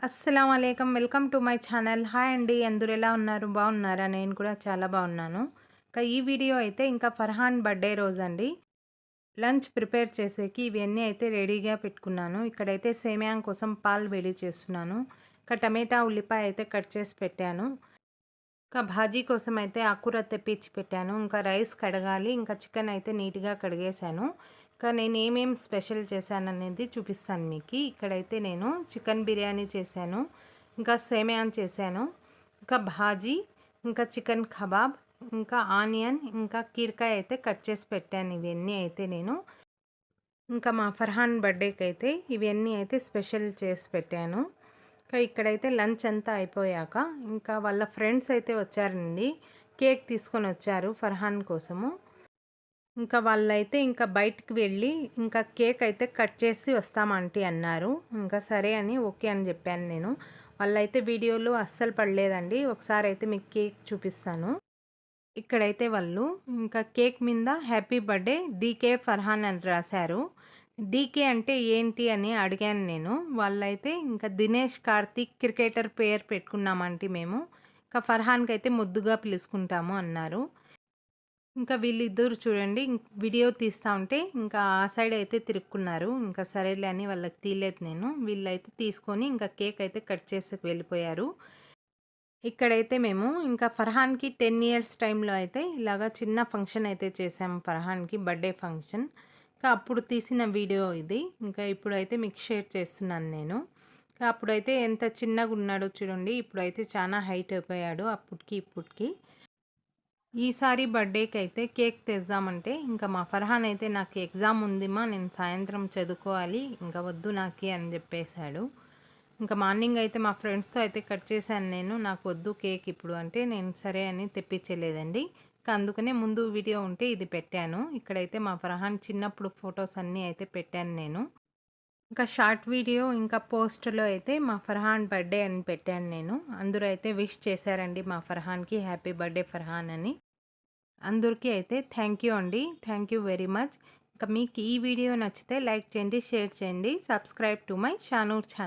అస్సలాము అలైకుం. Welcome to my channel. Hi అండి. అందరూ ఎలా ఉన్నారు? బాగున్నారా? నేను కూడా చాలా బాగున్నాను. ఈ వీడియో అయితే ఇంకా ఫర్హాన్ బర్త్‌డే రోజండి. లంచ్ ప్రిపేర్ చేసేకి ఇవన్నీ అయితే రెడీగా పెట్టుకున్నాను. ఇక్కడైతే సేమియా కోసం పాలు వేడి చేస్తున్నాను. టమాటా, ఉల్లిపాయ అయితే కట్ చేసి పెట్టాను. భాజీ కోసం అయితే ఆకుకూర తెప్పించి పెట్టాను. ఇంకా రైస్ కడగాలి. ఇంకా చికెన్ అయితే నీట్‌గా కడిగేశాను. నేను ఏమేం స్పెషల్ చేశాననేది చూపిస్తాను మీకి. ఇక్కడైతే నేను చికెన్ బిర్యానీ చేశాను. ఇంకా సేమియాని చేశాను. ఇంకా భాజీ, ఇంకా చికెన్ కబాబ్, ఇంకా ఆనియన్, ఇంకా కీరకాయ అయితే కట్ చేసి పెట్టాను. ఇవన్నీ అయితే నేను ఇంకా మా ఫర్హాన్ బర్త్‌డేకి అయితే ఇవన్నీ అయితే స్పెషల్ చేసి పెట్టాను. ఇక్కడైతే లంచ్ అంతా అయిపోయాక ఇంకా వాళ్ళ ఫ్రెండ్స్ అయితే వచ్చారండి. కేక్ తీసుకొనొచ్చారు ఫర్హాన్ కోసము. ఇంకా వాళ్ళైతే ఇంకా బయటికి వెళ్ళి ఇంకా కేక్ అయితే కట్ చేసి వస్తాం ఆంటీ అన్నారు. ఇంకా సరే అని ఓకే అని చెప్పాను నేను. వాళ్ళైతే వీడియోలో అస్సలు పడలేదండి. ఒకసారి అయితే మీకు కేక్ చూపిస్తాను. ఇక్కడైతే వాళ్ళు ఇంకా కేక్ మీద హ్యాపీ బర్త్‌డే డీకే ఫర్హాన్ అని రాశారు. డీకే అంటే ఏంటి అని అడిగాను నేను. వాళ్ళైతే ఇంకా దినేష్ కార్తీక్ క్రికెటర్ పేరు పెట్టుకున్నామంటే మేము. ఇంకా ఫర్హాన్‌కైతే ముద్దుగా పిలుచుకుంటాము అన్నారు. ఇంకా వీళ్ళిద్దరూ చూడండి వీడియో తీస్తా ఉంటే ఇంకా ఆ సైడ్ అయితే తిరుక్కున్నారు. ఇంకా సరేలే అని వాళ్ళకి తీయలేదు నేను. వీళ్ళైతే తీసుకొని ఇంకా కేక్ అయితే కట్ చేసి వెళ్ళిపోయారు. ఇక్కడైతే మేము ఇంకా ఫర్హాన్‌కి 10 ఇయర్స్ టైంలో అయితే ఇలాగా చిన్న ఫంక్షన్ అయితే చేసాము ఫర్హాన్‌కి బర్త్‌డే ఫంక్షన్. ఇంకా అప్పుడు తీసిన వీడియో ఇది. ఇంకా ఇప్పుడైతే మీకు షేర్ చేస్తున్నాను నేను. అప్పుడైతే ఎంత చిన్నగున్నాడో చూడండి. ఇప్పుడైతే చాలా హైట్ అయిపోయాడు అప్పటికి ఇప్పటికి. ఈసారి బర్త్‌డేకైతే కేక్ తెద్దామంటే ఇంకా మా ఫర్హాన్ అయితే నాకు ఎగ్జామ్ ఉందిమా నేను సాయంత్రం చదువుకోవాలి. ఇంకా వద్దు నాకి అని చెప్పేసాడు. ఇంకా మార్నింగ్ అయితే మా ఫ్రెండ్స్‌తో అయితే కట్ చేశాను నేను. నాకు వద్దు కేక్ ఇప్పుడు అంటే నేను సరే అని తెప్పించలేదండి. ఇంకా అందుకనే ముందు వీడియో ఉంటే ఇది పెట్టాను. ఇక్కడైతే మా ఫర్హాన్ చిన్నప్పుడు ఫొటోస్ అన్నీ అయితే పెట్టాను నేను. ఇంకా షార్ట్ వీడియో ఇంకా పోస్ట్‌లో అయితే మా ఫర్హాన్ బర్త్‌డే అని పెట్టాను నేను. అందరూ అయితే విష్ చేశారండి మా ఫర్హాన్‌కి హ్యాపీ బర్త్‌డే ఫర్హాన్ అని. అందరికీ అయితే థ్యాంక్ యూ అండి. Thank you very much. ఇంకా మీకు ఈ వీడియో నచ్చితే లైక్ చేయండి, షేర్ చేయండి, subscribe to my Shanoor channel.